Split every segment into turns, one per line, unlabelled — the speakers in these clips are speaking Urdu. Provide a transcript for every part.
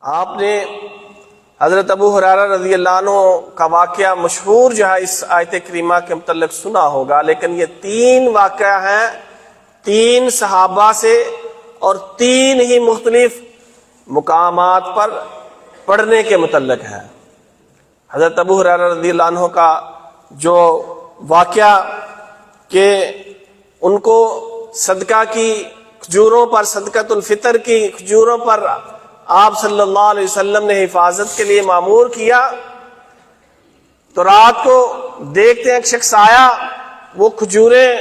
آپ نے حضرت ابو ہریرہ رضی اللہ عنہ کا واقعہ مشہور جو ہے اس آیت کریمہ کے متعلق سنا ہوگا، لیکن یہ 3 واقعہ ہیں 3 صحابہ سے اور 3 ہی مختلف مقامات پر پڑھنے کے متعلق ہے۔ حضرت ابو ہریرہ رضی اللہ عنہ کا جو واقعہ کہ ان کو صدقہ کی کھجوروں پر، صدقۃ الفطر کی کھجوروں پر آپ صلی اللہ علیہ وسلم نے حفاظت کے لیے مامور کیا، تو رات کو دیکھتے ہیں ایک شخص آیا، وہ کھجوریں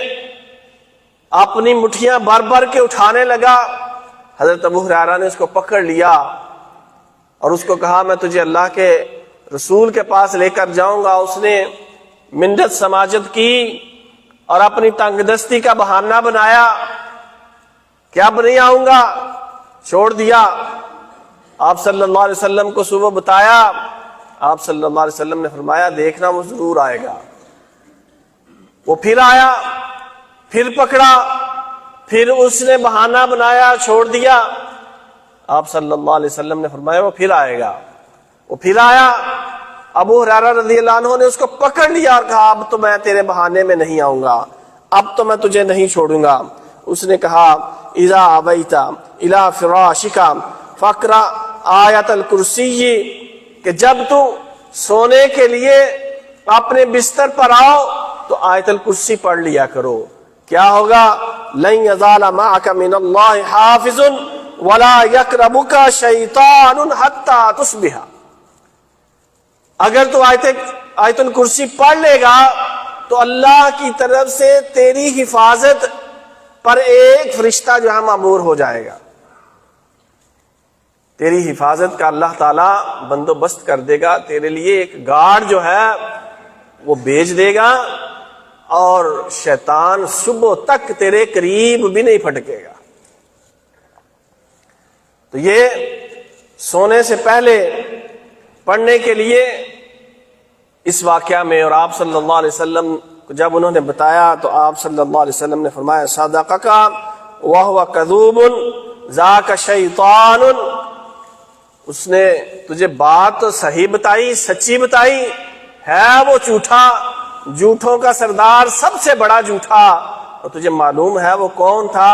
اپنی مٹھیاں بھر بھر کے اٹھانے لگا۔ حضرت ابو ہریرہ نے اس کو پکڑ لیا اور اس کو کہا میں تجھے اللہ کے رسول کے پاس لے کر جاؤں گا۔ اس نے منت سماجت کی اور اپنی تنگ دستی کا بہانہ بنایا کہ اب نہیں آؤں گا، چھوڑ دیا۔ آپ صلی اللہ علیہ وسلم کو صبح بتایا، آپ صلی اللہ علیہ وسلم نے فرمایا دیکھنا وہ ضرور آئے گا۔ وہ پھر آیا، پھر پکڑا، پھر اس نے بہانہ بنایا، چھوڑ دیا۔ آپ صلی اللہ علیہ وسلم نے فرمایا وہ پھر آئے گا۔ وہ پھر آیا، ابو ہریرہ رضی اللہ عنہ نے اس کو پکڑ لیا اور کہا اب تو میں تیرے بہانے میں نہیں آؤں گا، اب تو میں تجھے نہیں چھوڑوں گا۔ اس نے کہا اذا ابیت الی فراشک فاقرأ آیت الکرسی، کہ جب تو سونے کے لیے اپنے بستر پر آؤ تو آیت الکرسی پڑھ لیا کرو۔ کیا ہوگا؟ لن یزال معک من اللہ حافظ ولا یقربک شیطان حتی تصبح۔ اگر تو آیت الکرسی پڑھ لے گا تو اللہ کی طرف سے تیری حفاظت پر ایک فرشتہ جو ہے مامور ہو جائے گا، تیری حفاظت کا اللہ تعالیٰ بندوبست کر دے گا، تیرے لیے ایک گارڈ جو ہے وہ بھیج دے گا اور شیطان صبح تک تیرے قریب بھی نہیں پھٹکے گا۔ تو یہ سونے سے پہلے پڑھنے کے لیے اس واقعہ میں، اور آپ صلی اللہ علیہ وسلم کو جب انہوں نے بتایا تو آپ صلی اللہ علیہ وسلم نے فرمایا صدقک وہو کذوب ذاک شیطان، اس نے تجھے بات تو صحیح بتائی، سچی بتائی، ہے وہ جھوٹا، جھوٹوں کا سردار، سب سے بڑا جھوٹا، اور تجھے معلوم ہے وہ کون تھا؟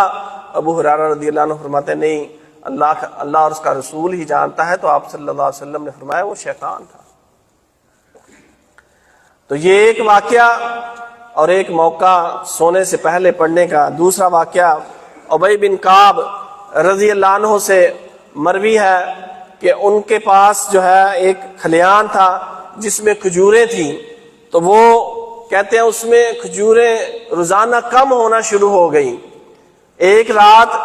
ابو ہریرہ رضی اللہ عنہ فرماتے نہیں، اللہ اور اس کا رسول ہی جانتا ہے۔ تو آپ صلی اللہ علیہ وسلم نے فرمایا وہ شیطان تھا۔ تو یہ ایک واقعہ اور ایک موقع سونے سے پہلے پڑھنے کا۔ دوسرا واقعہ ابی بن کعب رضی اللہ عنہ سے مروی ہے کہ ان کے پاس جو ہے ایک کھلیان تھا جس میں کھجوریں تھیں، تو وہ کہتے ہیں اس میں کھجوریں روزانہ کم ہونا شروع ہو گئیں۔ ایک رات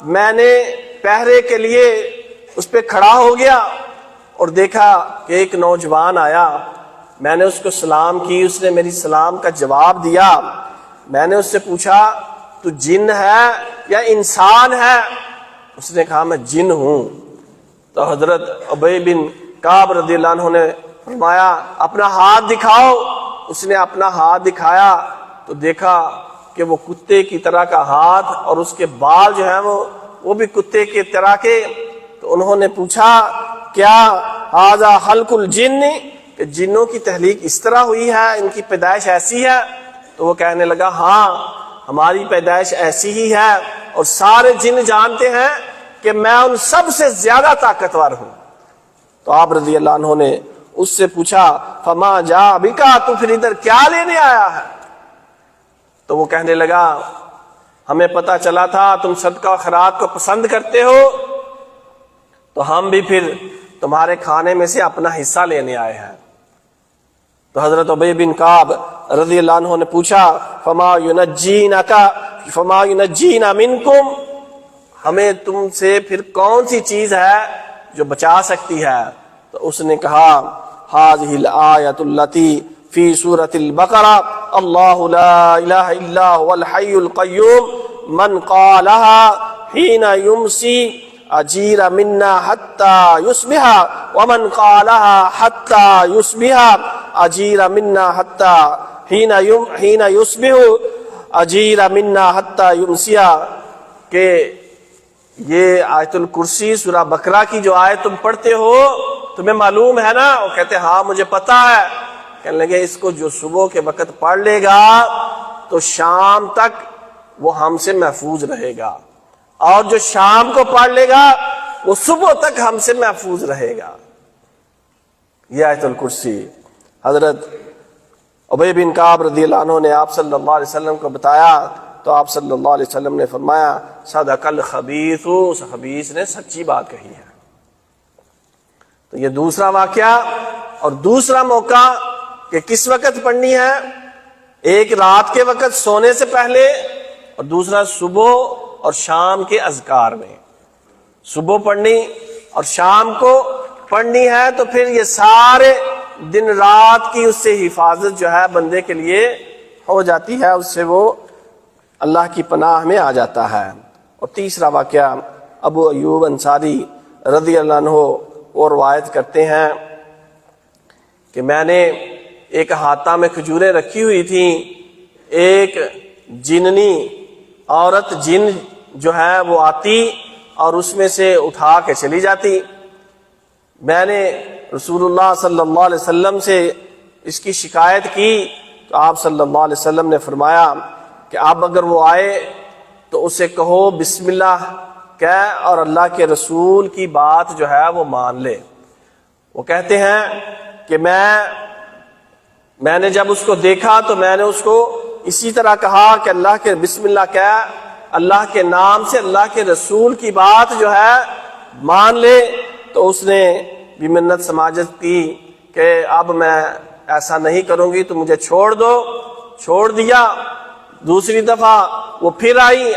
میں نے پہرے کے لیے اس پہ کھڑا ہو گیا اور دیکھا کہ ایک نوجوان آیا، میں نے اس کو سلام کی، اس نے میری سلام کا جواب دیا۔ میں نے اس سے پوچھا تو جن ہے یا انسان ہے؟ اس نے کہا میں جن ہوں۔ تو حضرت ابی بن کعب رضی اللہ عنہ نے فرمایا اپنا ہاتھ دکھاؤ۔ اس نے اپنا ہاتھ دکھایا تو دیکھا کہ وہ کتے کی طرح کا ہاتھ اور اس کے بال جو ہیں وہ بھی کتے کی طرح کے۔ تو انہوں نے پوچھا کیا ھذا خلق الجن، کہ جنوں کی تخلیق اس طرح ہوئی ہے، ان کی پیدائش ایسی ہے؟ تو وہ کہنے لگا ہاں ہماری پیدائش ایسی ہی ہے، اور سارے جن جانتے ہیں کہ میں ان سب سے زیادہ طاقتور ہوں۔ تو آپ رضی اللہ عنہ نے اس سے پوچھا فما جاء بکا، تو پھر ادھر کیا لینے آیا ہے؟ تو وہ کہنے لگا ہمیں پتہ چلا تھا تم صدقہ و خیرات کو پسند کرتے ہو، تو ہم بھی پھر تمہارے کھانے میں سے اپنا حصہ لینے آئے ہیں۔ تو حضرت ابی بن کعب رضی اللہ عنہ نے پوچھا فما ینجینا منکم، ہمیں تم سے پھر کون سی چیز ہے جو بچا سکتی ہے؟ تو اس نے کہا ھذہ الآیۃ التی فی سورۃ البقرہ اللہ لا الہ الا هو الحی القیوم من قالها حین یمسی اجیر منا حتی یصبح ومن قالها حتی یصبح اجیر منا حتی حین یصبح اجیر منا حتی یمسی، کہ یہ آیت الکرسی سورہ بقرہ کی جو آیت تم پڑھتے ہو تمہیں معلوم ہے نا؟ وہ کہتے ہاں مجھے پتا ہے۔ کہنے لگے اس کو جو صبح کے وقت پڑھ لے گا تو شام تک وہ ہم سے محفوظ رہے گا، اور جو شام کو پڑھ لے گا وہ صبح تک ہم سے محفوظ رہے گا۔ یہ آیت الکرسی حضرت ابی بن کعب رضی اللہ عنہ نے آپ صلی اللہ علیہ وسلم کو بتایا تو آپ صلی اللہ علیہ وسلم نے فرمایا صدق الخبیث، اس خبیث نے سچی بات کہی ہے۔ تو یہ دوسرا واقعہ اور دوسرا موقع کہ کس وقت پڑھنی ہے، ایک رات کے وقت سونے سے پہلے، اور دوسرا صبح اور شام کے اذکار میں۔ صبح پڑھنی اور شام کو پڑھنی ہے تو پھر یہ سارے دن رات کی اس سے حفاظت جو ہے بندے کے لیے ہو جاتی ہے، اس سے وہ اللہ کی پناہ میں آ جاتا ہے۔ اور تیسرا واقعہ ابو ایوب انصاری رضی اللہ عنہ وہ روایت کرتے ہیں کہ میں نے ایک ہاتھا میں کھجوریں رکھی ہوئی تھیں، ایک جننی عورت جن جو ہے وہ آتی اور اس میں سے اٹھا کے چلی جاتی۔ میں نے رسول اللہ صلی اللہ علیہ وسلم سے اس کی شکایت کی تو آپ صلی اللہ علیہ وسلم نے فرمایا کہ اب اگر وہ آئے تو اسے کہو بسم اللہ کہہ اور اللہ کے رسول کی بات جو ہے وہ مان لے۔ وہ کہتے ہیں کہ میں نے جب اس کو دیکھا تو میں نے اس کو اسی طرح کہا کہ اللہ کے بسم اللہ کہہ، اللہ کے نام سے اللہ کے رسول کی بات جو ہے مان لے۔ تو اس نے بھی منت سماجت کی کہ اب میں ایسا نہیں کروں گی تو مجھے چھوڑ دو، چھوڑ دیا۔ دوسری دفعہ وہ پھر آئی،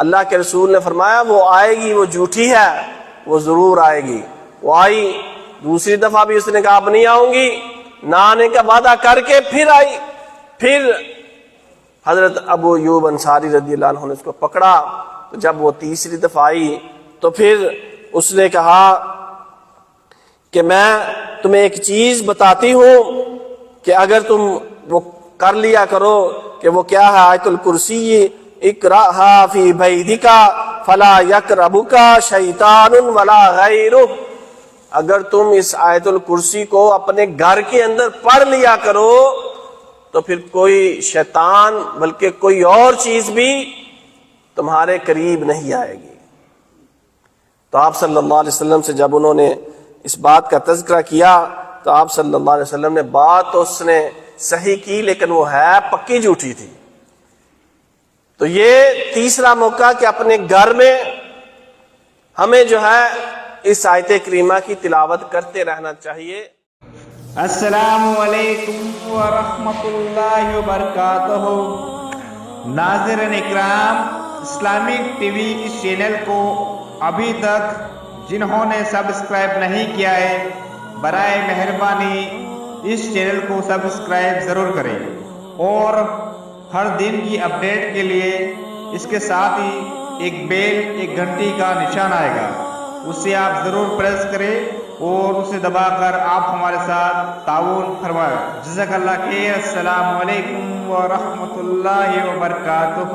اللہ کے رسول نے فرمایا وہ آئے گی، وہ جھوٹی ہے، وہ ضرور آئے گی۔ وہ آئی، دوسری دفعہ بھی اس نے کہا اب نہیں آؤں گی، نہ آنے کا وعدہ کر کے پھر آئی۔ پھر حضرت ابو ایوب انصاری رضی اللہ عنہ نے اس کو پکڑا، تو جب وہ تیسری دفعہ آئی تو پھر اس نے کہا کہ میں تمہیں ایک چیز بتاتی ہوں کہ اگر تم وہ کر لیا کرو کہ وہ کیا ہے، آیت الکرسی اقرأھا فی بیتک فلا یقربک شیطان ولا غیرہ۔ اگر تم اس آیت الکرسی کو اپنے گھر کے اندر پڑھ لیا کرو تو پھر کوئی شیطان بلکہ کوئی اور چیز بھی تمہارے قریب نہیں آئے گی۔ تو آپ صلی اللہ علیہ وسلم سے جب انہوں نے اس بات کا تذکرہ کیا تو آپ صلی اللہ علیہ وسلم نے بات تو اس نے صحیح کی لیکن وہ ہے پکی جھوٹی تھی۔ تو یہ تیسرا موقع کہ اپنے گھر میں ہمیں جو ہے اس آیت کریمہ کی تلاوت کرتے رہنا چاہیے۔
السلام علیکم ورحمۃ اللہ وبرکاتہ۔ ناظرین اکرام، اسلامک ٹی وی اس چینل کو ابھی تک جنہوں نے سبسکرائب نہیں کیا ہے برائے مہربانی اس چینل کو سبسکرائب ضرور کریں، اور ہر دن کی اپڈیٹ کے لیے اس کے ساتھ ہی ایک بیل، ایک گھنٹی کا نشان آئے گا، اسے آپ ضرور پریس کریں اور اسے دبا کر آپ ہمارے ساتھ تعاون فرمائیں۔ جزاک اللہ خیر۔ السلام علیکم ورحمۃ اللہ وبرکاتہ۔